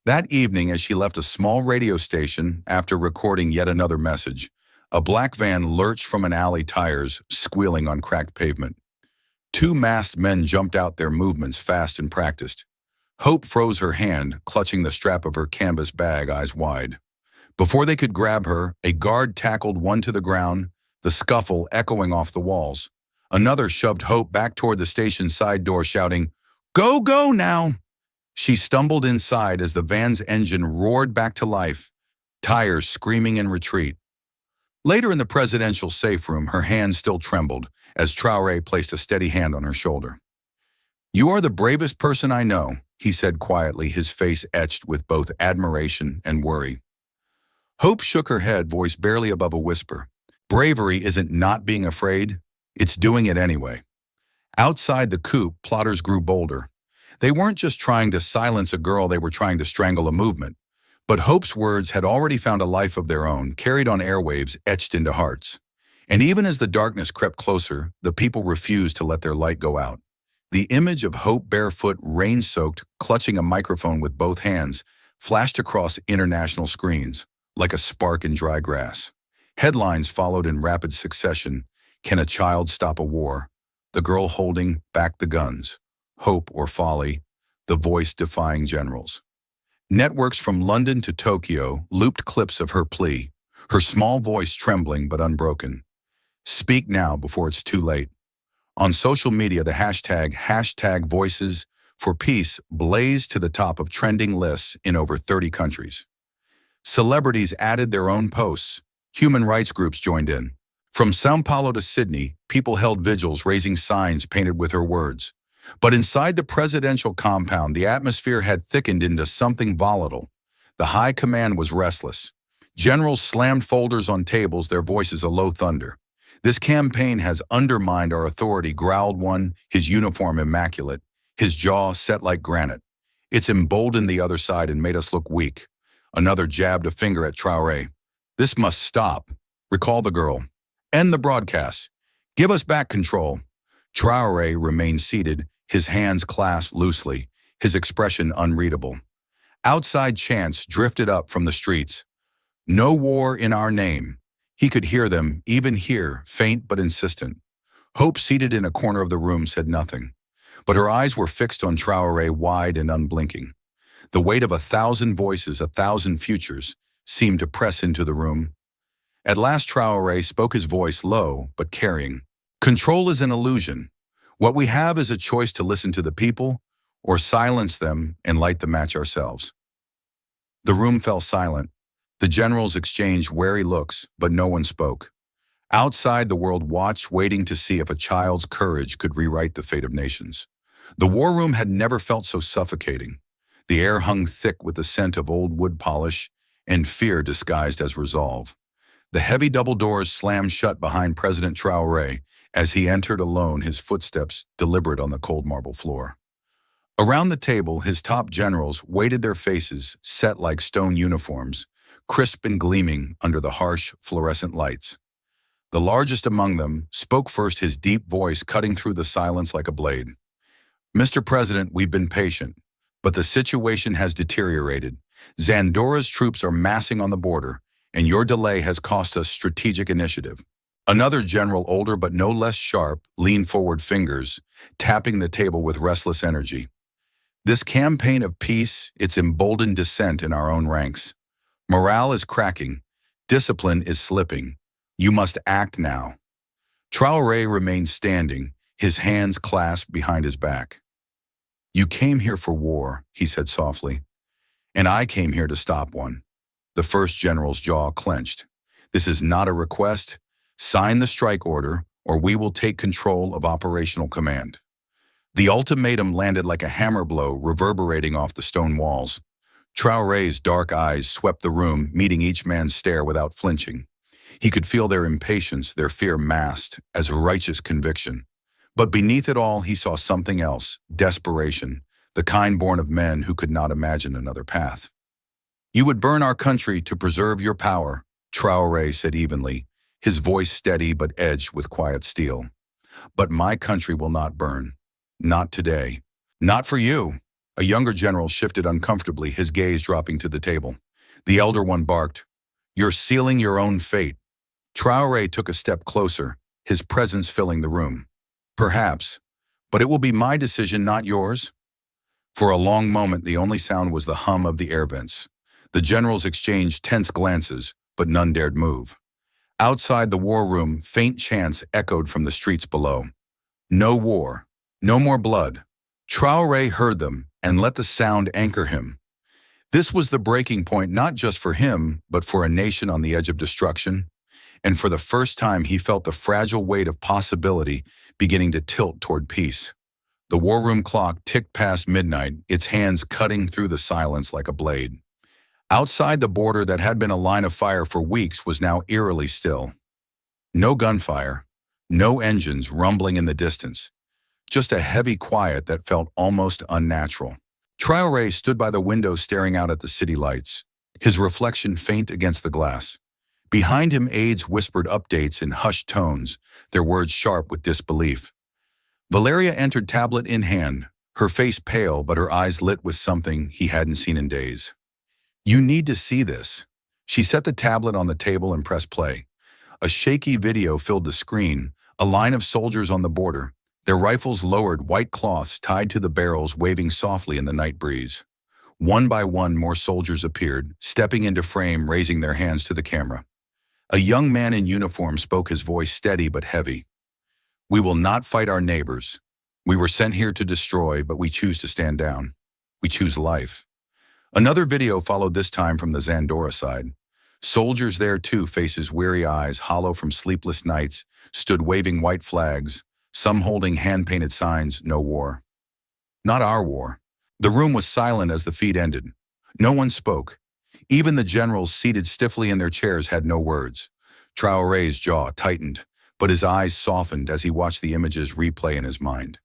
That evening, as she left a small radio station after recording yet another message, a black van lurched from an alley, tires squealing on cracked pavement. Two masked men jumped out, their movements fast and practiced. Hope froze her hand, clutching the strap of her canvas bag, eyes wide. Before they could grab her, a guard tackled one to the ground, the scuffle echoing off the walls. Another shoved Hope back toward the station's side door, shouting, "Go, go now!" She stumbled inside as the van's engine roared back to life, tires screaming in retreat. Later in the presidential safe room, her hands still trembled as Traoré placed a steady hand on her shoulder. "You are the bravest person I know," he said quietly, his face etched with both admiration and worry. Hope shook her head, voice barely above a whisper. Bravery isn't not being afraid, it's doing it anyway. Outside the coop, plotters grew bolder. They weren't just trying to silence a girl, they were trying to strangle a movement. But Hope's words had already found a life of their own, carried on airwaves, etched into hearts. And even as the darkness crept closer, the people refused to let their light go out. The image of Hope, barefoot, rain-soaked, clutching a microphone with both hands, flashed across international screens, like a spark in dry grass. Headlines followed in rapid succession. Can a child stop a war? The girl holding back the guns. Hope or folly? The voice defying generals. Networks from London to Tokyo looped clips of her plea, her small voice trembling but unbroken. Speak now before it's too late. On social media, the hashtag Voices for Peace blazed to the top of trending lists in over 30 countries. Celebrities added their own posts. Human rights groups joined in. From São Paulo to Sydney, people held vigils, raising signs painted with her words. But inside the presidential compound, the atmosphere had thickened into something volatile. The high command was restless. Generals slammed folders on tables, their voices a low thunder. "This campaign has undermined our authority," growled one, his uniform immaculate, his jaw set like granite. "It's emboldened the other side and made us look weak." Another jabbed a finger at Traoré. "This must stop. Recall the girl. End the broadcast. Give us back control." Traoré remained seated, his hands clasped loosely, his expression unreadable. Outside chants drifted up from the streets. No war in our name. He could hear them, even here, faint but insistent. Hope, seated in a corner of the room, said nothing. But her eyes were fixed on Traoré, wide and unblinking. The weight of 1,000 voices, 1,000 futures, seemed to press into the room. At last Traoré spoke, his voice low but carrying. Control is an illusion. What we have is a choice to listen to the people or silence them and light the match ourselves. The room fell silent. The generals exchanged wary looks, but no one spoke. Outside, the world watched, waiting to see if a child's courage could rewrite the fate of nations. The war room had never felt so suffocating. The air hung thick with the scent of old wood polish and fear disguised as resolve. The heavy double doors slammed shut behind President Traoré as he entered alone, his footsteps deliberate on the cold marble floor. Around the table, his top generals waited, their faces set like stone uniforms, crisp and gleaming under the harsh fluorescent lights. The largest among them spoke first, his deep voice cutting through the silence like a blade. Mr. President, we've been patient, but the situation has deteriorated. Zandora's troops are massing on the border, and your delay has cost us strategic initiative. Another general, older but no less sharp, leaned forward, fingers tapping the table with restless energy. This campaign of peace, it's emboldened dissent in our own ranks. Morale is cracking. Discipline is slipping. You must act now. Traoré remained standing, his hands clasped behind his back. You came here for war, he said softly, and I came here to stop one. The first general's jaw clenched. This is not a request. Sign the strike order, or we will take control of operational command. The ultimatum landed like a hammer blow, reverberating off the stone walls. Traoré's dark eyes swept the room, meeting each man's stare without flinching. He could feel their impatience, their fear masked as righteous conviction. But beneath it all, he saw something else, desperation, the kind born of men who could not imagine another path. You would burn our country to preserve your power, Traoré said evenly, his voice steady but edged with quiet steel. But my country will not burn. Not today. Not for you. A younger general shifted uncomfortably, his gaze dropping to the table. The elder one barked, You're sealing your own fate. Traoré took a step closer, his presence filling the room. Perhaps, but it will be my decision, not yours. For a long moment, the only sound was the hum of the air vents. The generals exchanged tense glances, but none dared move. Outside the war room, faint chants echoed from the streets below. No war. No more blood. Traoré heard them and let the sound anchor him. This was the breaking point, not just for him, but for a nation on the edge of destruction. And for the first time, he felt the fragile weight of possibility beginning to tilt toward peace. The war room clock ticked past midnight, its hands cutting through the silence like a blade. Outside, the border that had been a line of fire for weeks was now eerily still. No gunfire, no engines rumbling in the distance. Just a heavy quiet that felt almost unnatural. Traoré stood by the window staring out at the city lights, his reflection faint against the glass. Behind him, aides whispered updates in hushed tones, their words sharp with disbelief. Valeria entered, tablet in hand, her face pale but her eyes lit with something he hadn't seen in days. You need to see this. She set the tablet on the table and pressed play. A shaky video filled the screen, a line of soldiers on the border, their rifles lowered, white cloths tied to the barrels waving softly in the night breeze. One by one, more soldiers appeared, stepping into frame, raising their hands to the camera. A young man in uniform spoke, his voice steady but heavy. We will not fight our neighbors. We were sent here to destroy, but we choose to stand down. We choose life. Another video followed, this time from the Zandora side. Soldiers there too, faces weary, eyes hollow from sleepless nights, stood waving white flags, some holding hand-painted signs, no war. Not our war. The room was silent as the feed ended. No one spoke. Even the generals seated stiffly in their chairs had no words. Traoré's jaw tightened, but his eyes softened as he watched the images replay in his mind.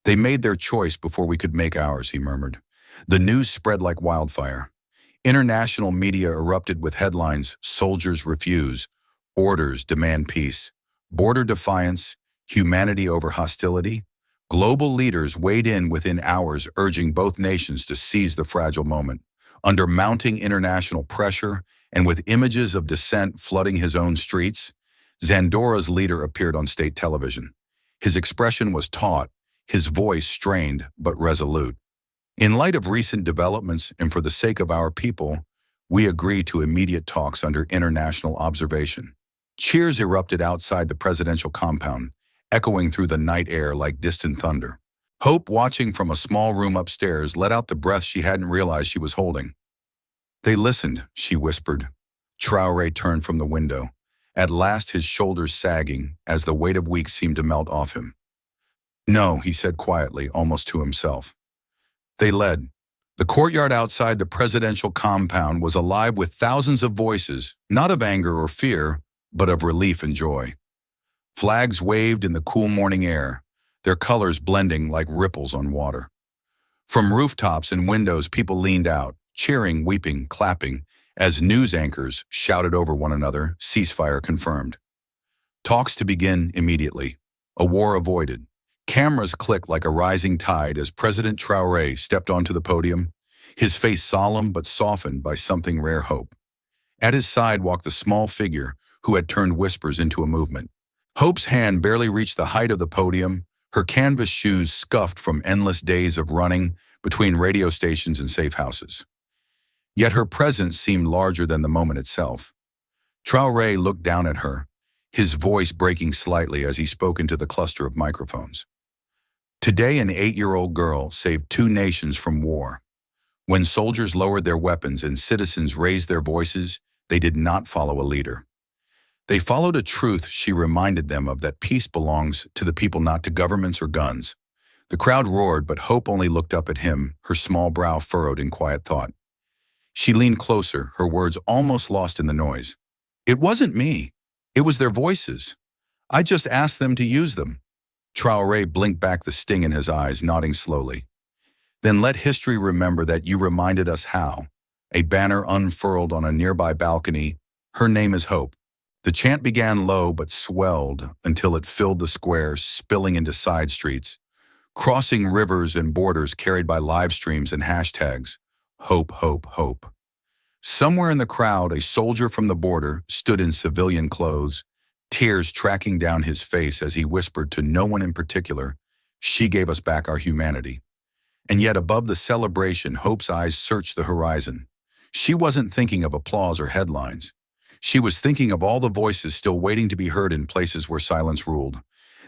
They made their choice before we could make ours, he murmured. The news spread like wildfire. International media erupted with headlines, soldiers refuse, orders demand peace, border defiance, Humanity over hostility? Global leaders weighed in within hours, urging both nations to seize the fragile moment. Under mounting international pressure and with images of dissent flooding his own streets, Xandora's leader appeared on state television. His expression was taut, his voice strained but resolute. In light of recent developments and for the sake of our people, we agree to immediate talks under international observation. Cheers erupted outside the presidential compound, echoing through the night air like distant thunder. Hope, watching from a small room upstairs, let out the breath she hadn't realized she was holding. "They listened," she whispered. Traoré turned from the window, at last his shoulders sagging as the weight of weeks seemed to melt off him. "No," he said quietly, almost to himself. They led. The courtyard outside the presidential compound was alive with thousands of voices, not of anger or fear, but of relief and joy. Flags waved in the cool morning air, their colors blending like ripples on water. From rooftops and windows, people leaned out, cheering, weeping, clapping, as news anchors shouted over one another, "Ceasefire confirmed." Talks to begin immediately. A war avoided. Cameras clicked like a rising tide as President Traoré stepped onto the podium, his face solemn but softened by something rare hope. At his side walked the small figure who had turned whispers into a movement. Hope's hand barely reached the height of the podium, her canvas shoes scuffed from endless days of running between radio stations and safe houses. Yet her presence seemed larger than the moment itself. Traoré looked down at her, his voice breaking slightly as he spoke into the cluster of microphones. Today, an 8-year-old girl saved 2 nations from war. When soldiers lowered their weapons and citizens raised their voices, they did not follow a leader. They followed a truth she reminded them of, that peace belongs to the people, not to governments or guns. The crowd roared, but Hope only looked up at him, her small brow furrowed in quiet thought. She leaned closer, her words almost lost in the noise. "It wasn't me. It was their voices. I just asked them to use them." Traoré blinked back, the sting in his eyes, nodding slowly. "Then let history remember that you reminded us how." A banner unfurled on a nearby balcony. "Her name is Hope." The chant began low but swelled until it filled the square, spilling into side streets, crossing rivers and borders carried by live streams and hashtags. Hope, hope, hope. Somewhere in the crowd, a soldier from the border stood in civilian clothes, tears tracking down his face as he whispered to no one in particular, "She gave us back our humanity." And yet above the celebration, Hope's eyes searched the horizon. She wasn't thinking of applause or headlines. She was thinking of all the voices still waiting to be heard in places where silence ruled.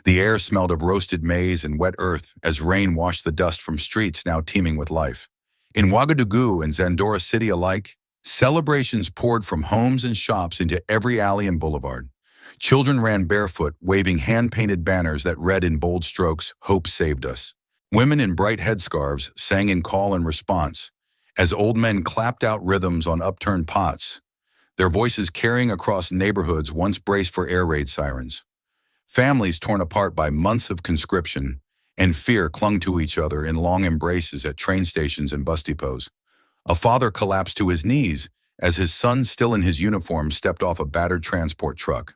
The air smelled of roasted maize and wet earth as rain washed the dust from streets now teeming with life. In Ouagadougou and Zandora City alike, celebrations poured from homes and shops into every alley and boulevard. Children ran barefoot, waving hand-painted banners that read in bold strokes, "Hope saved us." Women in bright headscarves sang in call and response, as old men clapped out rhythms on upturned pots, their voices carrying across neighborhoods once braced for air raid sirens. Families torn apart by months of conscription and fear clung to each other in long embraces at train stations and bus depots. A father collapsed to his knees as his son, still in his uniform, stepped off a battered transport truck.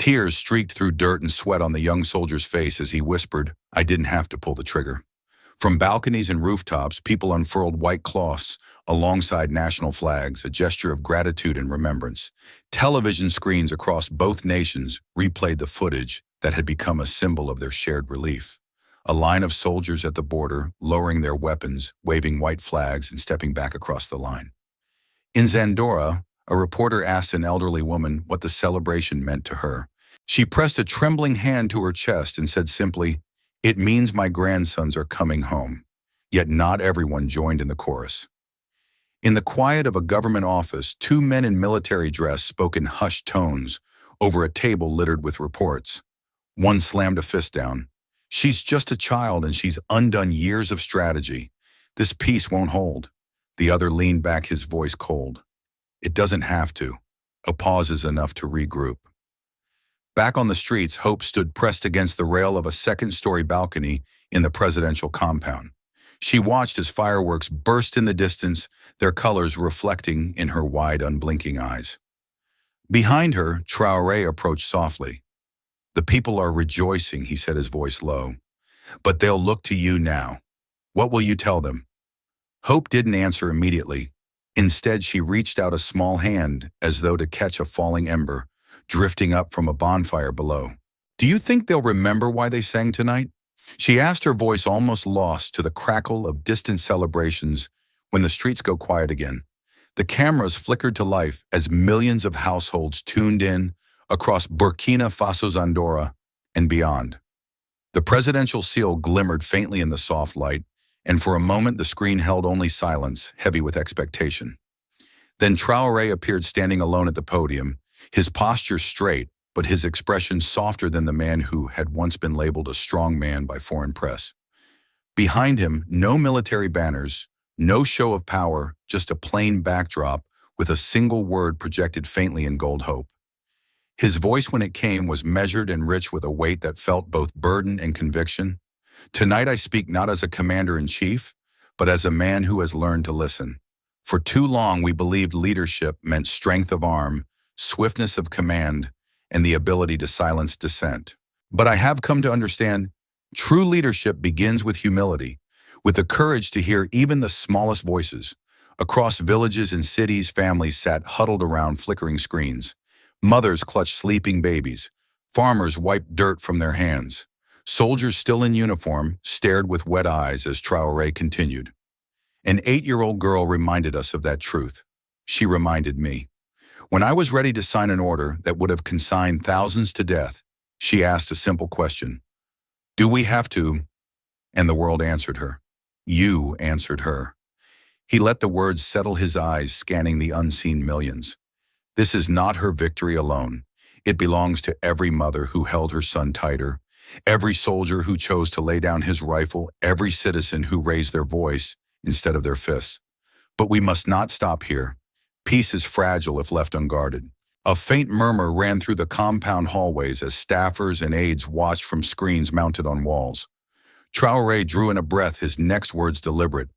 Tears streaked through dirt and sweat on the young soldier's face as he whispered, "I didn't have to pull the trigger." From balconies and rooftops, people unfurled white cloths alongside national flags, a gesture of gratitude and remembrance. Television screens across both nations replayed the footage that had become a symbol of their shared relief. A line of soldiers at the border, lowering their weapons, waving white flags and stepping back across the line. In Zandora, a reporter asked an elderly woman what the celebration meant to her. She pressed a trembling hand to her chest and said simply, "It means my grandsons are coming home." Yet not everyone joined in the chorus. In the quiet of a government office, 2 men in military dress spoke in hushed tones over a table littered with reports. One slammed a fist down. "She's just a child and she's undone years of strategy. This peace won't hold." The other leaned back, his voice cold. "It doesn't have to. A pause is enough to regroup." Back on the streets, Hope stood pressed against the rail of a second-story balcony in the presidential compound. She watched as fireworks burst in the distance, their colors reflecting in her wide, unblinking eyes. Behind her, Traoré approached softly. The people are rejoicing, he said, his voice low. But they'll look to you now. What will you tell them? Hope didn't answer immediately. Instead, she reached out a small hand as though to catch a falling ember, drifting up from a bonfire below. Do you think they'll remember why they sang tonight? She asked, her voice almost lost to the crackle of distant celebrations when the streets go quiet again. The cameras flickered to life as millions of households tuned in across Burkina Faso's Andorra and beyond. The presidential seal glimmered faintly in the soft light, and for a moment the screen held only silence, heavy with expectation. Then Traoré appeared standing alone at the podium, his posture straight, but his expression softer than the man who had once been labeled a strong man by foreign press. Behind him, no military banners, no show of power, just a plain backdrop with a single word projected faintly in gold hope. His voice, when it came, was measured and rich with a weight that felt both burden and conviction. Tonight I speak not as a commander-in-chief, but as a man who has learned to listen. For too long we believed leadership meant strength of arm, swiftness of command, and the ability to silence dissent. But I have come to understand true leadership begins with humility, with the courage to hear even the smallest voices. Across villages and cities, families sat huddled around flickering screens. Mothers clutched sleeping babies. Farmers wiped dirt from their hands. Soldiers still in uniform stared with wet eyes as Traoré continued. An 8-year-old girl reminded us of that truth. She reminded me. When I was ready to sign an order that would have consigned thousands to death, she asked a simple question. Do we have to? And the world answered her. You answered her. He let the words settle, his eyes scanning the unseen millions. This is not her victory alone. It belongs to every mother who held her son tighter, every soldier who chose to lay down his rifle, every citizen who raised their voice instead of their fists. But we must not stop here. Peace is fragile if left unguarded. A faint murmur ran through the compound hallways as staffers and aides watched from screens mounted on walls. Traoré drew in a breath, his next words deliberate.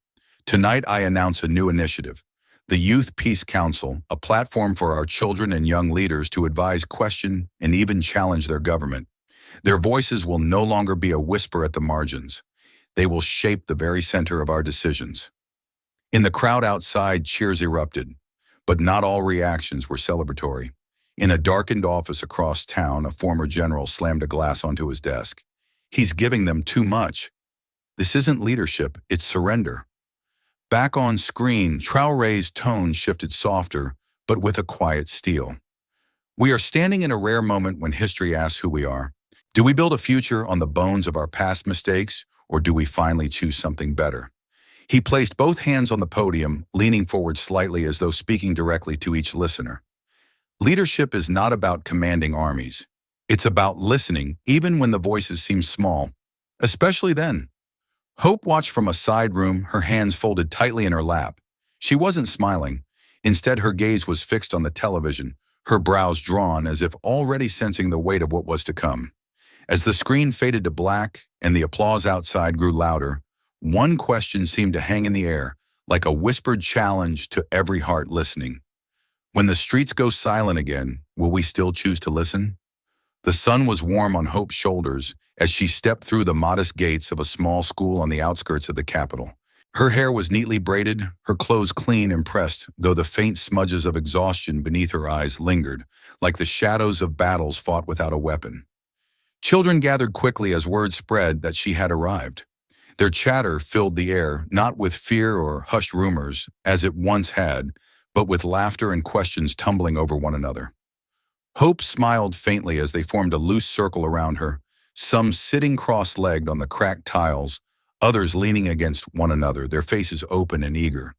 Tonight I announce a new initiative. The Youth Peace Council, a platform for our children and young leaders to advise, question, and even challenge their government. Their voices will no longer be a whisper at the margins. They will shape the very center of our decisions. In the crowd outside, cheers erupted, but not all reactions were celebratory. In a darkened office across town, a former general slammed a glass onto his desk. He's giving them too much. This isn't leadership, it's surrender. Back on screen, Traoré's tone shifted softer, but with a quiet steel. We are standing in a rare moment when history asks who we are. Do we build a future on the bones of our past mistakes, or do we finally choose something better? He placed both hands on the podium, leaning forward slightly as though speaking directly to each listener. Leadership is not about commanding armies. It's about listening, even when the voices seem small, especially then. Hope watched from a side room, her hands folded tightly in her lap. She wasn't smiling. Instead, her gaze was fixed on the television, her brows drawn as if already sensing the weight of what was to come. As the screen faded to black and the applause outside grew louder, one question seemed to hang in the air, like a whispered challenge to every heart listening. When the streets go silent again, will we still choose to listen? The sun was warm on Hope's shoulders as she stepped through the modest gates of a small school on the outskirts of the capital. Her hair was neatly braided, her clothes clean and pressed, though the faint smudges of exhaustion beneath her eyes lingered, like the shadows of battles fought without a weapon. Children gathered quickly as word spread that she had arrived. Their chatter filled the air, not with fear or hushed rumors, as it once had, but with laughter and questions tumbling over one another. Hope smiled faintly as they formed a loose circle around her, some sitting cross-legged on the cracked tiles, others leaning against one another, their faces open and eager.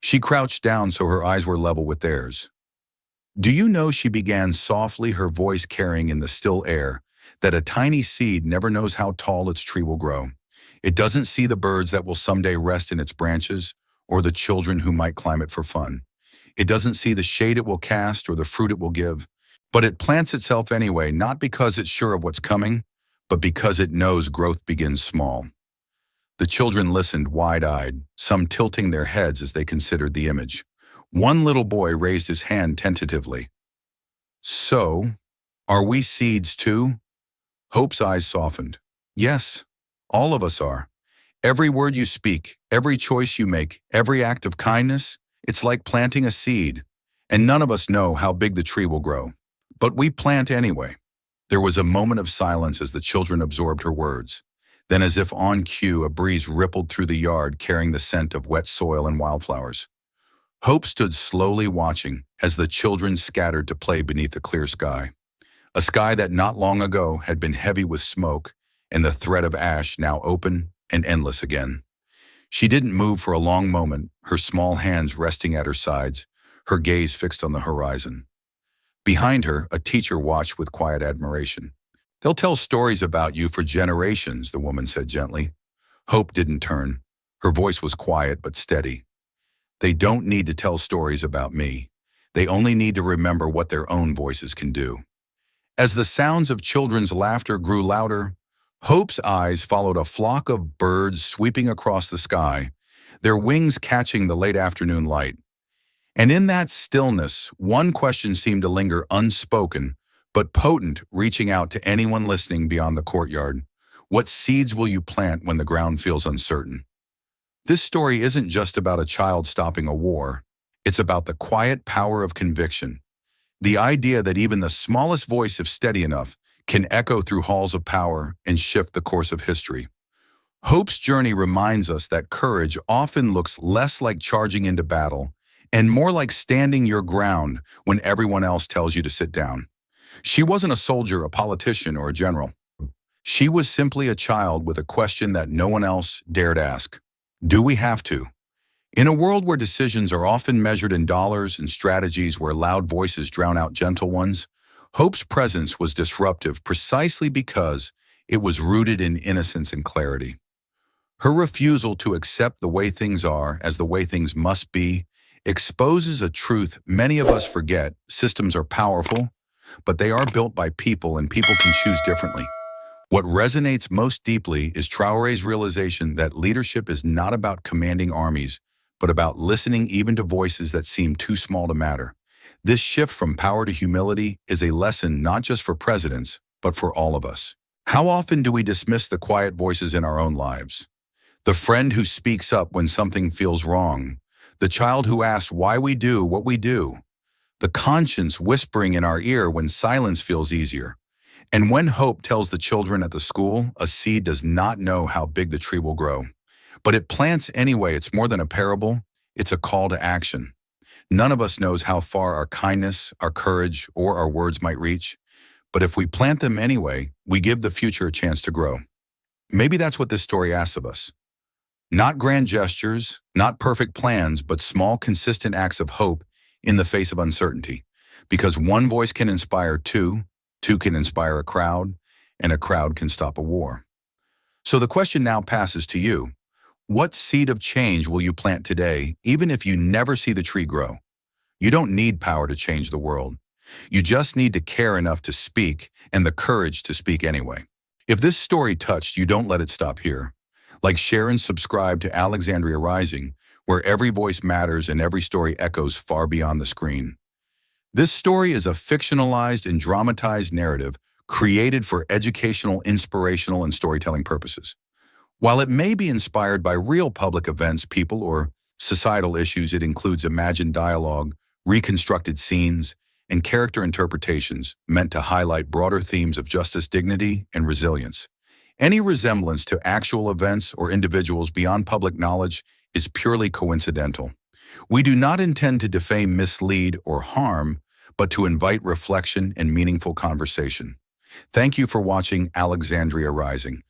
She crouched down so her eyes were level with theirs. Do you know, she began softly, her voice carrying in the still air, that a tiny seed never knows how tall its tree will grow. It doesn't see the birds that will someday rest in its branches, or the children who might climb it for fun. It doesn't see the shade it will cast or the fruit it will give, but it plants itself anyway, not because it's sure of what's coming, but because it knows growth begins small. The children listened wide-eyed, some tilting their heads as they considered the image. One little boy raised his hand tentatively. So, are we seeds too? Hope's eyes softened. Yes, all of us are. Every word you speak, every choice you make, every act of kindness, it's like planting a seed. And none of us know how big the tree will grow. But we plant anyway. There was a moment of silence as the children absorbed her words. Then, as if on cue, a breeze rippled through the yard carrying the scent of wet soil and wildflowers. Hope stood slowly watching as the children scattered to play beneath the clear sky. A sky that not long ago had been heavy with smoke and the threat of ash now open and endless again. She didn't move for a long moment, her small hands resting at her sides, her gaze fixed on the horizon. Behind her, a teacher watched with quiet admiration. "They'll tell stories about you for generations," the woman said gently. Hope didn't turn. Her voice was quiet but steady. "They don't need to tell stories about me. They only need to remember what their own voices can do." As the sounds of children's laughter grew louder, Hope's eyes followed a flock of birds sweeping across the sky, their wings catching the late afternoon light. And in that stillness, one question seemed to linger unspoken, but potent, reaching out to anyone listening beyond the courtyard. What seeds will you plant when the ground feels uncertain? This story isn't just about a child stopping a war. It's about the quiet power of conviction. The idea that even the smallest voice, if steady enough, can echo through halls of power and shift the course of history. Hope's journey reminds us that courage often looks less like charging into battle and more like standing your ground when everyone else tells you to sit down. She wasn't a soldier, a politician, or a general. She was simply a child with a question that no one else dared ask. Do we have to? In a world where decisions are often measured in dollars and strategies where loud voices drown out gentle ones, Hope's presence was disruptive precisely because it was rooted in innocence and clarity. Her refusal to accept the way things are as the way things must be exposes a truth many of us forget. Systems are powerful, but they are built by people and people can choose differently. What resonates most deeply is Traore's realization that leadership is not about commanding armies, but about listening even to voices that seem too small to matter. This shift from power to humility is a lesson not just for presidents, but for all of us. How often do we dismiss the quiet voices in our own lives? The friend who speaks up when something feels wrong, the child who asks why we do what we do, the conscience whispering in our ear when silence feels easier. And when Hope tells the children at the school, a seed does not know how big the tree will grow. But it plants anyway. It's more than a parable. It's a call to action. None of us knows how far our kindness, our courage, or our words might reach. But if we plant them anyway, we give the future a chance to grow. Maybe that's what this story asks of us. Not grand gestures, not perfect plans, but small, consistent acts of hope in the face of uncertainty. Because one voice can inspire two can inspire a crowd, and a crowd can stop a war. So the question now passes to you. What seed of change will you plant today, even if you never see the tree grow? You don't need power to change the world. You just need to care enough to speak and the courage to speak anyway. If this story touched you, don't let it stop here. Like, share and subscribe to Alexandria Rising, where every voice matters and every story echoes far beyond the screen. This story is a fictionalized and dramatized narrative created for educational, inspirational, and storytelling purposes. While it may be inspired by real public events, people, or societal issues, it includes imagined dialogue, reconstructed scenes, and character interpretations meant to highlight broader themes of justice, dignity, and resilience. Any resemblance to actual events or individuals beyond public knowledge is purely coincidental. We do not intend to defame, mislead, or harm, but to invite reflection and meaningful conversation. Thank you for watching Alexandria Rising.